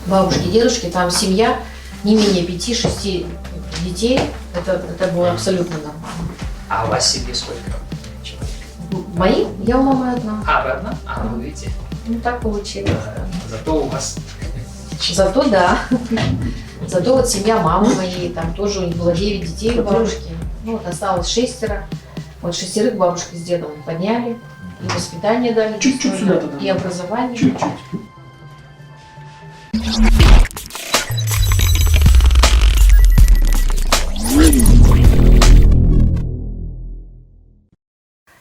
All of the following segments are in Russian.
бабушки, дедушки, там семья не менее 5-6 детей. Это было абсолютно нормально. А у вас в семье сколько человек? Мои? Я у мамы одна. А, вы одна? А, вы видите? Ну так получилось. Зато у вас... Зато да. Зато вот семья мамы моей, там тоже у них было 9 детей у бабушки. Ну вот осталось 6. Вот 6 бабушки с дедом подняли. И воспитание дали, Чуть-чуть сюда тогда. и образование. Чуть-чуть.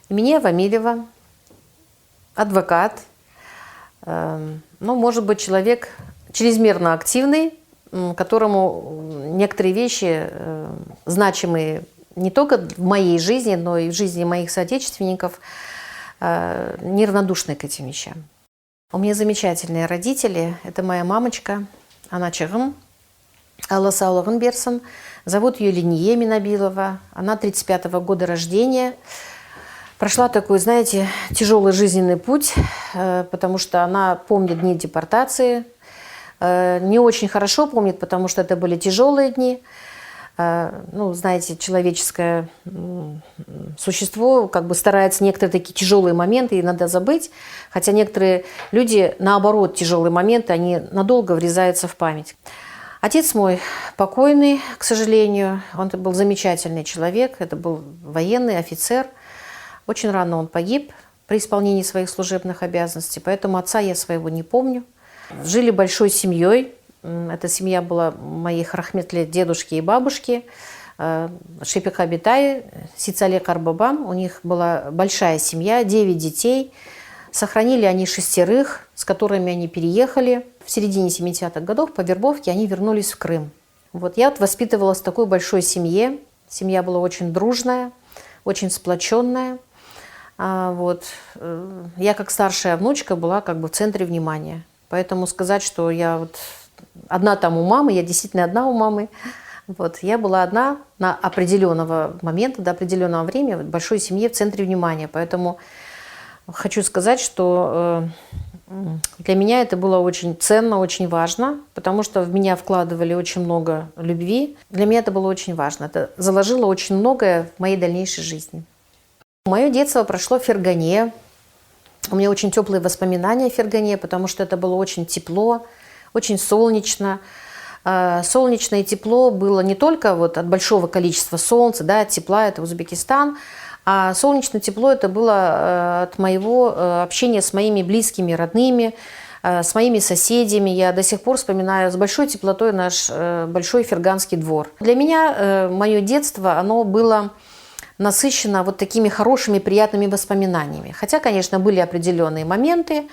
Минеева Милева, адвокат, ну, может быть, человек чрезмерно активный, которому некоторые вещи значимые не только в моей жизни, но и в жизни моих соотечественников, неравнодушны к этим вещам. У меня замечательные родители. Это моя мамочка, она Чагым, Алла Саулығын берсін. Зовут ее Линия Минабилова. Она 35-го года рождения. Прошла такой, знаете, тяжелый жизненный путь, потому что она помнит дни депортации. Не очень хорошо помнит, потому что это были тяжелые дни. Ну, знаете, человеческое существо как бы старается некоторые такие тяжелые моменты иногда забыть, хотя некоторые люди, наоборот, тяжелые моменты, они надолго врезаются в память. Отец мой покойный, к сожалению, он был замечательный человек, это был военный офицер. Очень рано он погиб при исполнении своих служебных обязанностей, поэтому отца я своего не помню. Жили большой семьей. Эта семья была моих рахметли дедушки и бабушки. Шепек Абитай, Сицале Карбабам. У них была большая семья, 9 детей. Сохранили они 6, с которыми они переехали. В середине 70-х годов по вербовке они вернулись в Крым. Вот я вот воспитывалась в такой большой семье. Семья была очень дружная, очень сплоченная. Вот. Я как старшая внучка была как бы в центре внимания. Поэтому сказать, что я вот одна там у мамы, я действительно одна у мамы. Вот. Я была одна на определенного момента, до определенного времени в большой семье в центре внимания. Поэтому хочу сказать, что для меня это было очень ценно, очень важно, потому что в меня вкладывали очень много любви. Для меня это было очень важно. Это заложило очень многое в моей дальнейшей жизни. Мое детство прошло в Фергане. У меня очень теплые воспоминания о Фергане, потому что это было очень тепло, очень солнечно. Солнечно и тепло было не только вот от большого количества солнца, да, от тепла, это Узбекистан, а солнечное тепло это было от моего общения с моими близкими, родными, с моими соседями. Я до сих пор вспоминаю с большой теплотой наш большой ферганский двор. Для меня мое детство, оно было насыщено вот такими хорошими, приятными воспоминаниями. Хотя, конечно, были определенные моменты,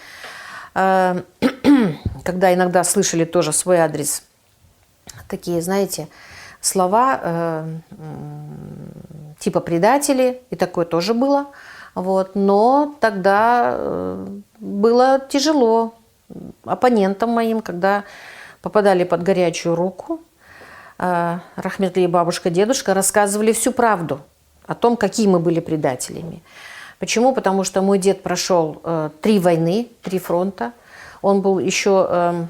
когда иногда слышали тоже свой адрес такие, знаете, слова типа предатели, и такое тоже было. Вот. Но тогда было тяжело оппонентам моим, когда попадали под горячую руку. Рахметли бабушка, дедушка рассказывали всю правду о том, какие мы были предателями. Почему? Потому что мой дед прошел 3 войны, 3 фронта. Он был еще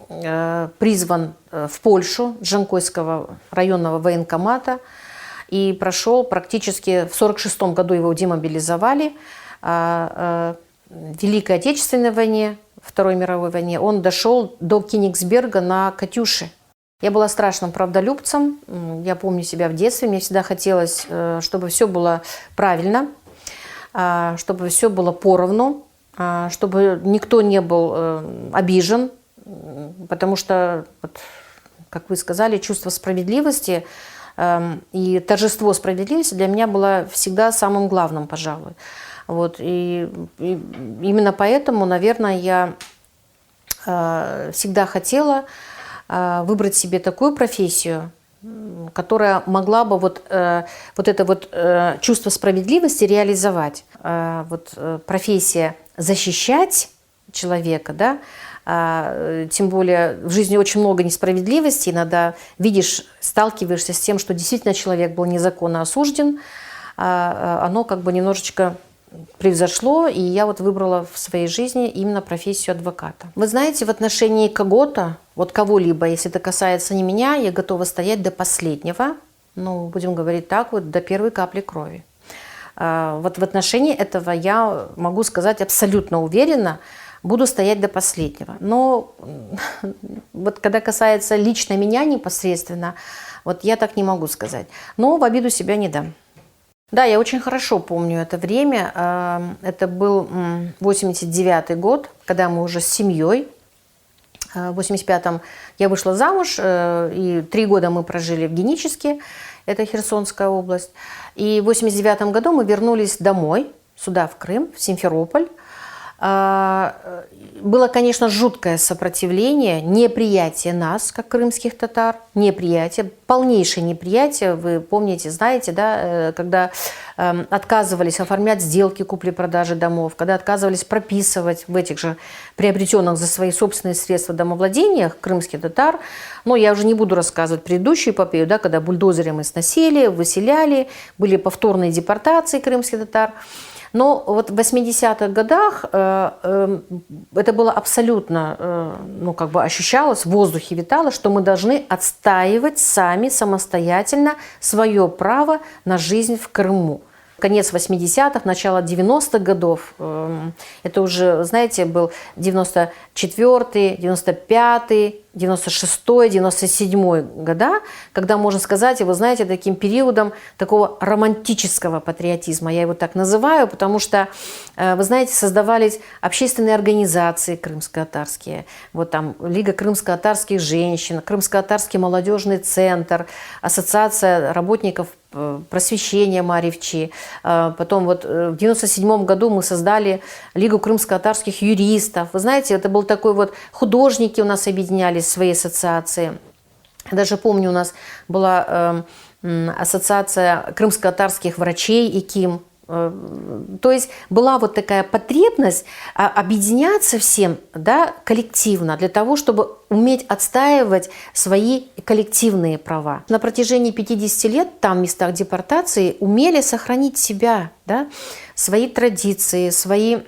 призван в Польшу, Джанкойского районного военкомата, и прошел практически в 1946 году его демобилизовали. В Великой Отечественной войне, Второй мировой войне, он дошел до Кенигсберга на «Катюше». Я была страшным правдолюбцем, я помню себя в детстве, мне всегда хотелось, чтобы все было правильно, чтобы все было поровну, чтобы никто не был обижен, потому что, вот, как вы сказали, чувство справедливости и торжество справедливости для меня было всегда самым главным, пожалуй. Вот, и именно поэтому, наверное, я всегда хотела выбрать себе такую профессию, которая могла бы вот это вот чувство справедливости реализовать. Вот профессия защищать человека, да, тем более в жизни очень много несправедливости, иногда видишь, сталкиваешься с тем, что действительно человек был незаконно осужден, оно как бы немножечко превзошло, и я вот выбрала в своей жизни именно профессию адвоката. Вы знаете, в отношении кого-то, вот кого-либо, если это касается не меня, я готова стоять до последнего, ну, будем говорить так, вот до первой капли крови. Вот в отношении этого я могу сказать абсолютно уверенно, буду стоять до последнего. Но вот когда касается лично меня непосредственно, вот я так не могу сказать. Но в обиду себя не дам. Да, я очень хорошо помню это время. Это был 89-й год, когда мы уже с семьей. В 85-м я вышла замуж, и 3 года мы прожили в Геническе, это Херсонская область. И в 89-м году мы вернулись домой, сюда, в Крым, в Симферополь. Было, конечно, жуткое сопротивление, неприятие нас, как крымских татар, неприятие, полнейшее неприятие. Вы помните, знаете, да, когда отказывались оформлять сделки купли-продажи домов, когда отказывались прописывать в этих же приобретенных за свои собственные средства домовладениях крымских татар. Но я уже не буду рассказывать предыдущую эпопею, да, когда бульдозерами сносили, выселяли, были повторные депортации крымских татар. Но вот в 80-х годах это было абсолютно, ну, как бы ощущалось, в воздухе витало, что мы должны отстаивать сами самостоятельно свое право на жизнь в Крыму. Конец 80-х, начало 90-х годов, это уже, знаете, был 94-й, 95-й, 96-й, 97-й года, когда, можно сказать, вы знаете, таким периодом такого романтического патриотизма, я его так называю, потому что, вы знаете, создавались общественные организации крымско-татарские, вот там Лига крымско-татарских женщин, Крымско-татарский молодежный центр, Ассоциация работников просвещения Марьевчи. Потом вот в 97 году мы создали Лигу крымско-татарских юристов. Вы знаете, это был такой вот, художники у нас объединялись в своей ассоциации. Даже помню, у нас была ассоциация крымско-татарских врачей ИКИМ. То есть была вот такая потребность объединяться всем, да, коллективно, для того, чтобы уметь отстаивать свои коллективные права. На протяжении 50 лет там, в местах депортации, умели сохранить себя, да, свои традиции, свои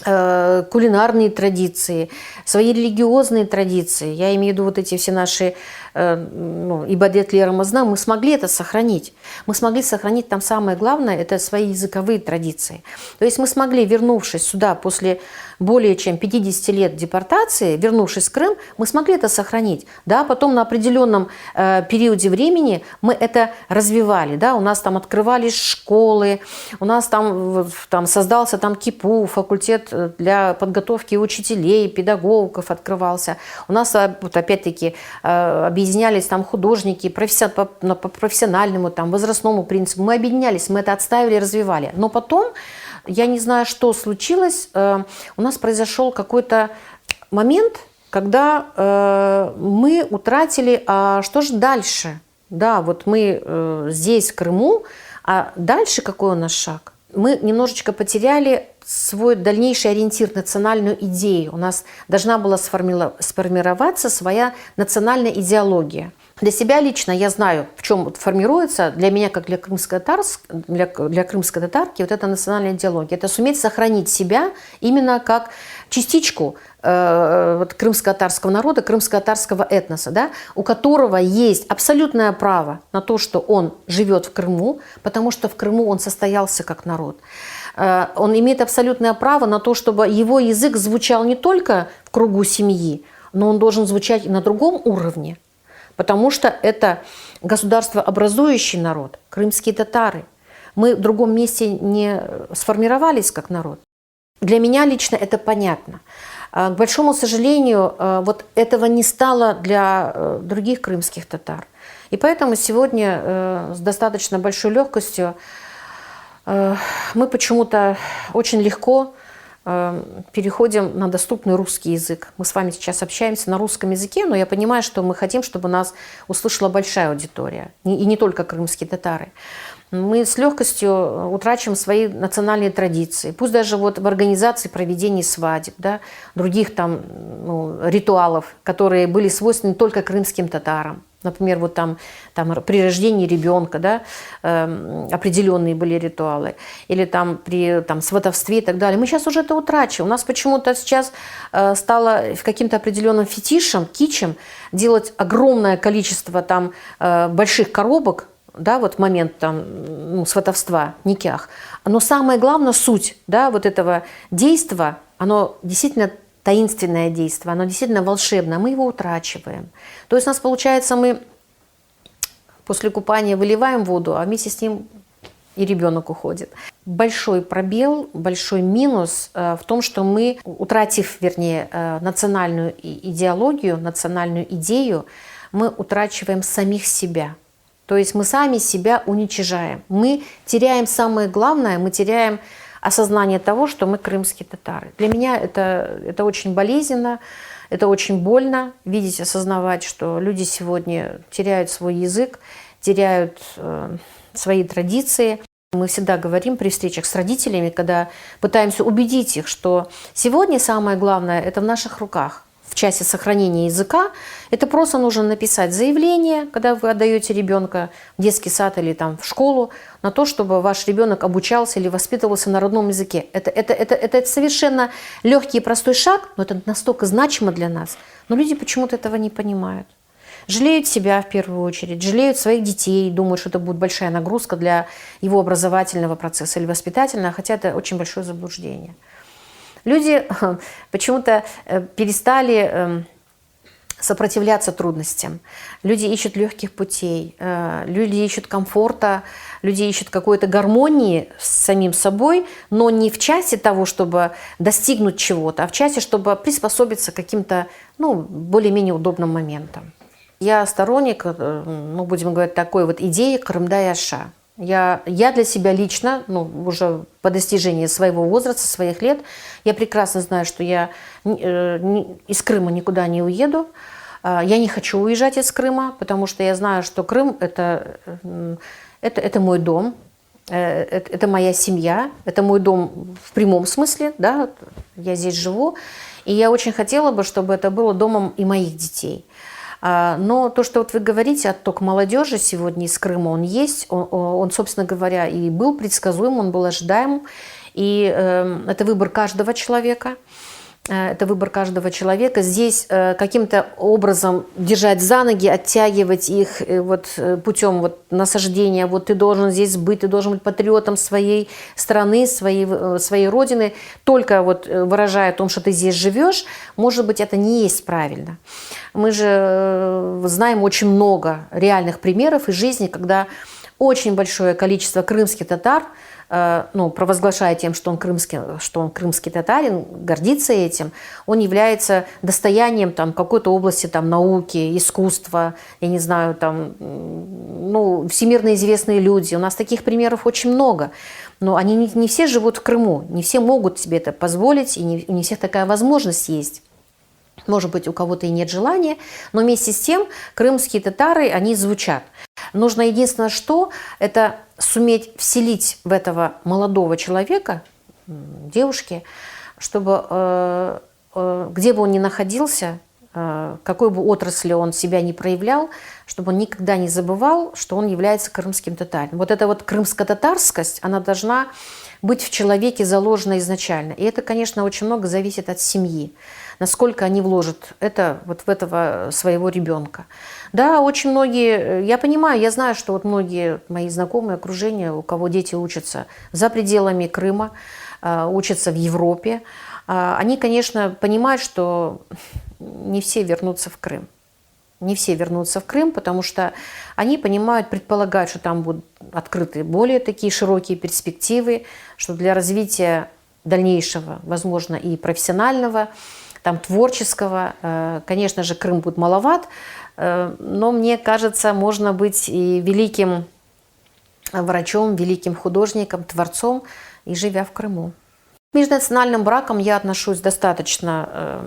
кулинарные традиции, свои религиозные традиции. Я имею в виду вот эти все наши ибадет ли Рамазан, мы смогли это сохранить. Мы смогли сохранить там самое главное, это свои языковые традиции. То есть мы смогли, вернувшись сюда после более чем 50 лет депортации, вернувшись в Крым, мы смогли это сохранить. Да, потом на определенном периоде времени мы это развивали. Да, у нас там открывались школы, у нас там создался там КИПУ, факультет для подготовки учителей, педагогов открывался. У нас вот, опять-таки объединялись там художники по профессиональному, там, возрастному принципу. Мы объединялись, мы это отстаивали, развивали. Но потом, я не знаю, что случилось, у нас произошел какой-то момент, когда мы утратили, а что же дальше? Да, вот мы здесь, в Крыму, а дальше какой у нас шаг? Мы немножечко потеряли свой дальнейший ориентир, национальную идею. У нас должна была сформироваться своя национальная идеология. Для себя лично я знаю, в чем формируется, для меня, как для крымской татарки, вот эта национальная идеология. Это суметь сохранить себя именно как частичку вот, крымско-татарского народа, крымско-татарского этноса, да, у которого есть абсолютное право на то, что он живет в Крыму, потому что в Крыму он состоялся как народ. Он имеет абсолютное право на то, чтобы его язык звучал не только в кругу семьи, но он должен звучать и на другом уровне, потому что это государствообразующий народ, крымские татары. Мы в другом месте не сформировались как народ. Для меня лично это понятно. К большому сожалению, вот этого не стало для других крымских татар. И поэтому сегодня с достаточно большой легкостью мы почему-то очень легко переходим на доступный русский язык. Мы с вами сейчас общаемся на русском языке, но я понимаю, что мы хотим, чтобы нас услышала большая аудитория, и не только крымские татары. Мы с легкостью утрачиваем свои национальные традиции. Пусть даже вот в организации проведения свадеб, да, других там ритуалов, которые были свойственны только крымским татарам. Например, вот там при рождении ребенка, да, определенные были ритуалы, или там при сватовстве и так далее. Мы сейчас уже это утрачиваем. У нас почему-то сейчас стало каким-то определенным фетишем, кичем делать огромное количество там больших коробок, да, вот в момент там, сватовства, никях. Но самое главное, суть, да, вот этого действа, оно действительно таинственное действие, оно действительно волшебное, мы его утрачиваем. То есть у нас получается, мы после купания выливаем воду, а вместе с ним и ребенок уходит. Большой пробел, большой минус в том, что мы, утратив, вернее, национальную идеологию, национальную идею, мы утрачиваем самих себя. То есть мы сами себя уничижаем. Мы теряем самое главное, мы теряем осознание того, что мы крымские татары. Для меня это очень болезненно, это очень больно видеть, осознавать, что люди сегодня теряют свой язык, теряют свои традиции. Мы всегда говорим при встречах с родителями, когда пытаемся убедить их, что сегодня самое главное – это в наших руках. В части сохранения языка это просто нужно написать заявление, когда вы отдаете ребенка в детский сад или там в школу, на то, чтобы ваш ребенок обучался или воспитывался на родном языке. Это совершенно легкий и простой шаг, но это настолько значимо для нас. Но люди почему-то этого не понимают. Жалеют себя в первую очередь, жалеют своих детей, думают, что это будет большая нагрузка для его образовательного процесса или воспитательного, хотя это очень большое заблуждение. Люди почему-то перестали сопротивляться трудностям. Люди ищут легких путей, люди ищут комфорта, люди ищут какой-то гармонии с самим собой, но не в части того, чтобы достигнуть чего-то, а в части, чтобы приспособиться к каким-то более-менее удобным моментам. Я сторонник, будем говорить, такой вот идеи Кырымда-Яша. Я для себя лично, уже по достижении своего возраста, своих лет, я прекрасно знаю, что я из Крыма никуда не уеду. Я не хочу уезжать из Крыма, потому что я знаю, что Крым – это мой дом, это моя семья, это мой дом в прямом смысле, да, я здесь живу. И я очень хотела бы, чтобы это было домом и моих детей. Но то, что вот вы говорите, отток молодежи сегодня из Крыма, он есть, он, собственно говоря, и был предсказуем, он был ожидаем, и это выбор каждого человека. Это выбор каждого человека. Здесь каким-то образом держать за ноги, оттягивать их путем насаждения. Ты должен здесь быть, ты должен быть патриотом своей страны, своей родины. Только выражая о том, что ты здесь живешь, может быть, это не есть правильно. Мы же знаем очень много реальных примеров из жизни, когда очень большое количество крымских татар провозглашая тем, что он крымский татарин, гордится этим, он является достоянием какой-то области науки, искусства, я не знаю, всемирно известные люди. У нас таких примеров очень много. Но они не все живут в Крыму, не все могут себе это позволить, и не у всех такая возможность есть. Может быть, у кого-то и нет желания, но вместе с тем крымские татары, они звучат. Нужно единственное, что это суметь вселить в этого молодого человека, девушки, чтобы где бы он ни находился, какой бы отрасли он себя не проявлял, чтобы он никогда не забывал, что он является крымским татарином. Вот эта крымско-татарскость, она должна быть в человеке заложена изначально. И это, конечно, очень много зависит от семьи, насколько они вложат это в этого своего ребенка. Да, очень многие, я понимаю, я знаю, что многие мои знакомые, окружения, у кого дети учатся за пределами Крыма, учатся в Европе, они, конечно, понимают, что не все вернутся в Крым. Не все вернутся в Крым, потому что они понимают, предполагают, что там будут открыты более такие широкие перспективы, что для развития дальнейшего, возможно, и профессионального, творческого, конечно же, Крым будет маловат, но мне кажется, можно быть и великим врачом, великим художником, творцом, и живя в Крыму. К межнациональным бракам я отношусь достаточно,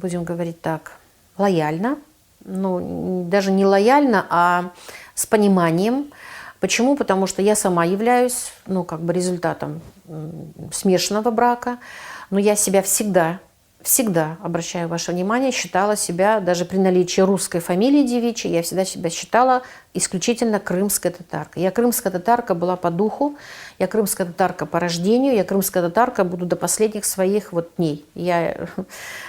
будем говорить так, лояльно. Даже не лояльно, а с пониманием. Почему? Потому что я сама являюсь результатом смешанного брака, но я себя всегда всегда, обращаю ваше внимание, считала себя, даже при наличии русской фамилии девичьей, я всегда себя считала исключительно крымской татаркой. Я крымская татарка была по духу, я крымская татарка по рождению, я крымская татарка буду до последних своих вот дней. Я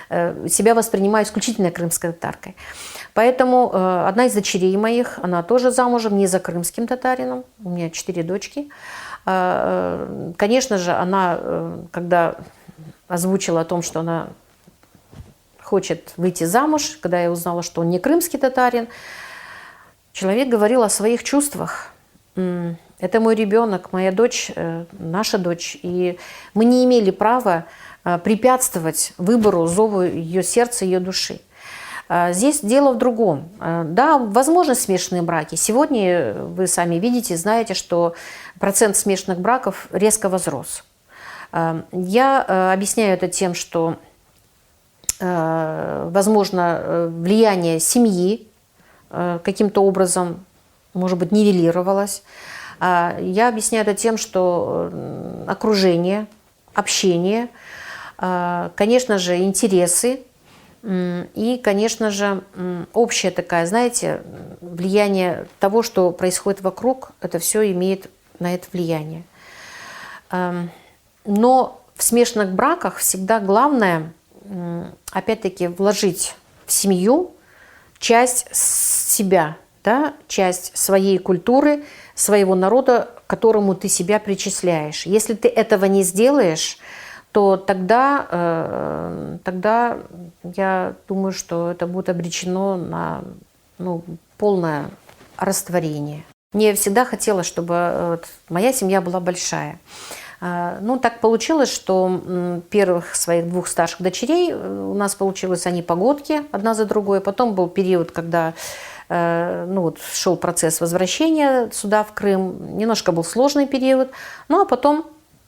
себя воспринимаю исключительно крымской татаркой. Поэтому одна из дочерей моих, она тоже замужем, не за крымским татарином, у меня 4 дочки. Конечно же, она, когда озвучила о том, что она хочет выйти замуж, когда я узнала, что он не крымский татарин, человек говорил о своих чувствах. Это мой ребенок, моя дочь, наша дочь. И мы не имели права препятствовать выбору, зову ее сердца, ее души. Здесь дело в другом. Да, возможно смешанные браки. Сегодня вы сами видите, знаете, что процент смешанных браков резко возрос. Я объясняю это тем, что возможно влияние семьи каким-то образом, может быть, нивелировалось. Я объясняю это тем, что окружение, общение, конечно же, интересы и, конечно же, общая такая, знаете, влияние того, что происходит вокруг, это все имеет на это влияние. Но в смешанных браках всегда главное, опять-таки, вложить в семью часть себя, да, часть своей культуры, своего народа, к которому ты себя причисляешь. Если ты этого не сделаешь, то тогда я думаю, что это будет обречено на полное растворение. Мне всегда хотелось, чтобы моя семья была большая. Так получилось, что первых своих 2 старших дочерей у нас получилось, они погодки одна за другой. Потом был период, когда шел процесс возвращения сюда, в Крым. Немножко был сложный период. А потом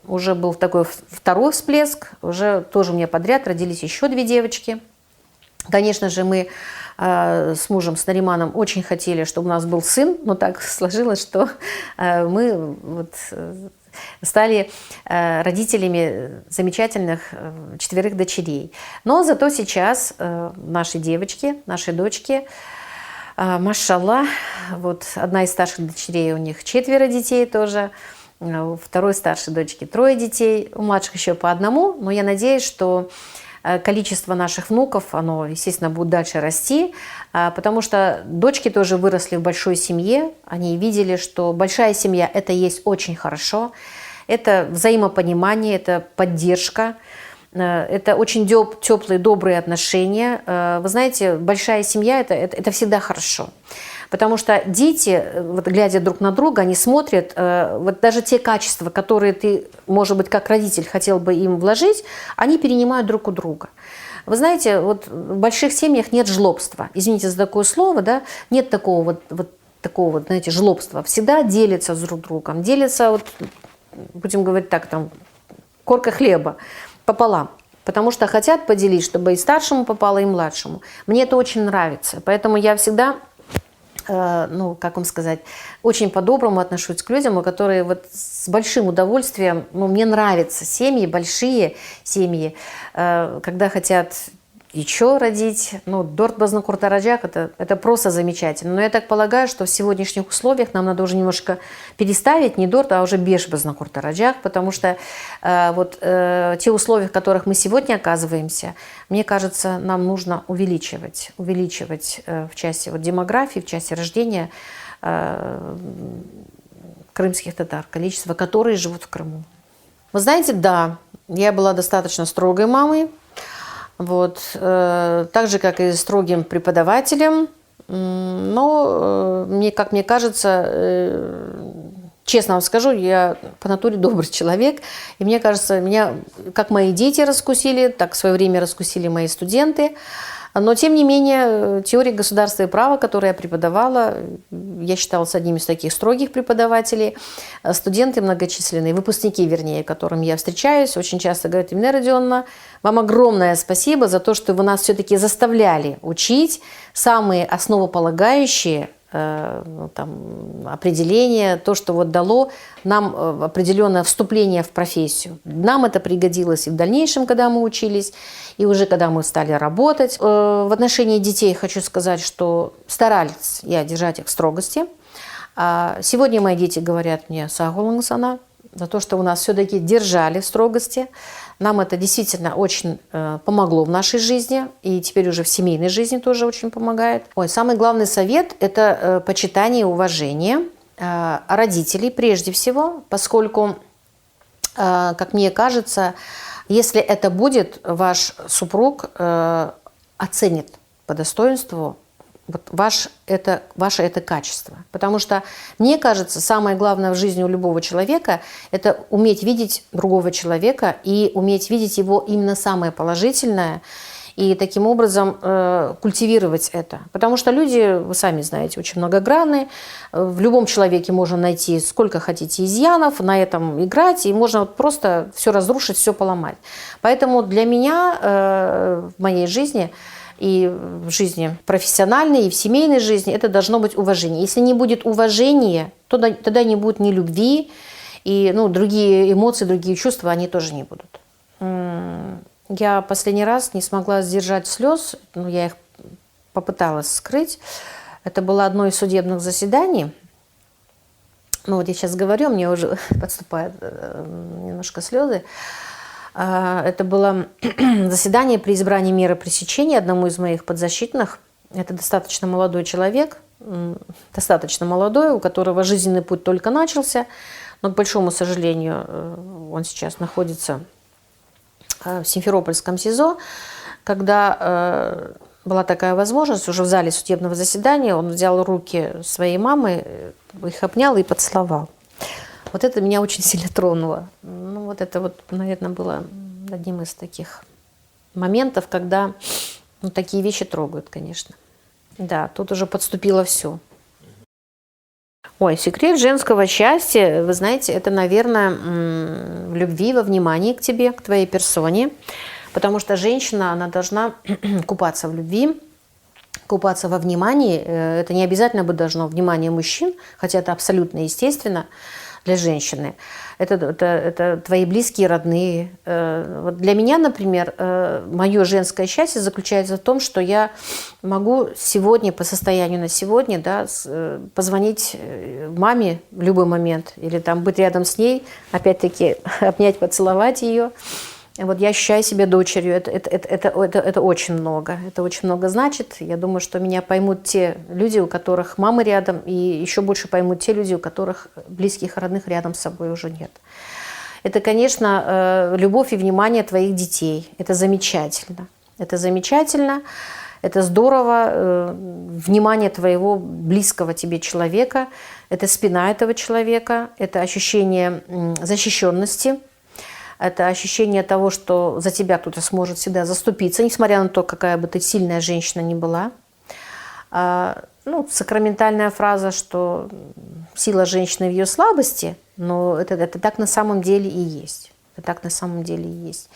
уже был такой второй всплеск. Уже тоже у меня подряд родились еще 2 девочки. Конечно же, мы с мужем, с Нариманом, очень хотели, чтобы у нас был сын. Но так сложилось, что мы стали родителями замечательных 4 дочерей. Но зато сейчас наши девочки, наши дочки, машаллах, одна из старших дочерей, у них 4 детей тоже, у второй старшей дочки 3 детей, у младших еще по 1, но я надеюсь, что количество наших внуков, оно, естественно, будет дальше расти, потому что дочки тоже выросли в большой семье, они видели, что большая семья – это есть очень хорошо, это взаимопонимание, это поддержка, это очень теплые, добрые отношения. Вы знаете, большая семья – это всегда хорошо. Потому что дети, глядя друг на друга, они смотрят, даже те качества, которые ты, может быть, как родитель хотел бы им вложить, они перенимают друг у друга. Вы знаете, в больших семьях нет жлобства. Извините за такое слово, да? Нет такого знаете, жлобства. Всегда делятся друг другом, делятся, будем говорить так, корка хлеба пополам. Потому что хотят поделить, чтобы и старшему попало, и младшему. Мне это очень нравится. Поэтому я всегда, как вам сказать, очень по-доброму отношусь к людям, которые с большим удовольствием, мне нравятся семьи, большие семьи, когда хотят еще родить. Дорт Базнакуртараджак это просто замечательно. Но я так полагаю, что в сегодняшних условиях нам надо уже немножко переставить не Дорт, а уже Беш Базнакуртараджак, потому что те условия, в которых мы сегодня оказываемся, мне кажется, нам нужно увеличивать в части демографии, в части рождения крымских татар, количество, которые живут в Крыму. Вы знаете, да, я была достаточно строгой мамой, так же, как и строгим преподавателем, но, как мне кажется, честно вам скажу, я по натуре добрый человек, и мне кажется, меня как мои дети раскусили, так в свое время раскусили мои студенты. Но, тем не менее, теория государства и права, которую я преподавала, я считалась одним из таких строгих преподавателей. Студенты многочисленные, выпускники, вернее, которым я встречаюсь, очень часто говорят: Эмине Родионовна, вам огромное спасибо за то, что вы нас все-таки заставляли учить самые основополагающие там, определение, то, что вот дало нам определенное вступление в профессию. Нам это пригодилось и в дальнейшем, когда мы учились, и уже когда мы стали работать. В отношении детей хочу сказать, что старались я держать их в строгости. Сегодня мои дети говорят мне «сагулыңыз, за то, что у нас все-таки держали в строгости. Нам это действительно очень помогло в нашей жизни, и теперь уже в семейной жизни тоже очень помогает. Самый главный совет – это почитание и уважение родителей прежде всего, поскольку, как мне кажется, если это будет, ваш супруг оценит по достоинству вот ваше это качество. Потому что, мне кажется, самое главное в жизни у любого человека – это уметь видеть другого человека и уметь видеть его именно самое положительное, и таким образом культивировать это. Потому что люди, вы сами знаете, очень многогранны. В любом человеке можно найти сколько хотите изъянов, на этом играть, и можно вот просто все разрушить, все поломать. Поэтому для меня в моей жизни – и в жизни профессиональной, и в семейной жизни это должно быть уважение. Если не будет уважения, то тогда не будет ни любви, и другие эмоции, другие чувства, они тоже не будут. Я последний раз не смогла сдержать слез, я их попыталась скрыть. Это было одно из судебных заседаний. Я сейчас говорю, мне уже подступают немножко слезы. Это было заседание при избрании меры пресечения одному из моих подзащитных. Это достаточно молодой человек, достаточно молодой, у которого жизненный путь только начался, но, к большому сожалению, он сейчас находится в Симферопольском СИЗО. Когда была такая возможность, уже в зале судебного заседания, он взял руки своей мамы, их обнял и поцеловал. Вот это меня очень сильно тронуло. Это, наверное, было одним из таких моментов, когда такие вещи трогают, конечно. Да, тут уже подступило все. Секрет женского счастья, вы знаете, это, наверное, в любви, во внимании к тебе, к твоей персоне. Потому что женщина, она должна купаться в любви, купаться во внимании. Это не обязательно быть должно внимание мужчин, хотя это абсолютно естественно для женщины. Это твои близкие, родные. Вот для меня, например, мое женское счастье заключается в том, что я могу сегодня, по состоянию на сегодня, позвонить маме в любой момент, или там быть рядом с ней, опять-таки обнять, поцеловать ее. Я ощущаю себя дочерью, это очень много. Это очень много значит. Я думаю, что меня поймут те люди, у которых мамы рядом, и еще больше поймут те люди, у которых близких, родных рядом с собой уже нет. Это, конечно, любовь и внимание твоих детей. Это замечательно. Это замечательно, это здорово. Внимание твоего близкого тебе человека, это спина этого человека, это ощущение защищенности. Это ощущение того, что за тебя кто-то сможет всегда заступиться, несмотря на то, какая бы ты сильная женщина ни была. Сакраментальная фраза, что сила женщины в ее слабости, но это так на самом деле и есть. Это так на самом деле и есть.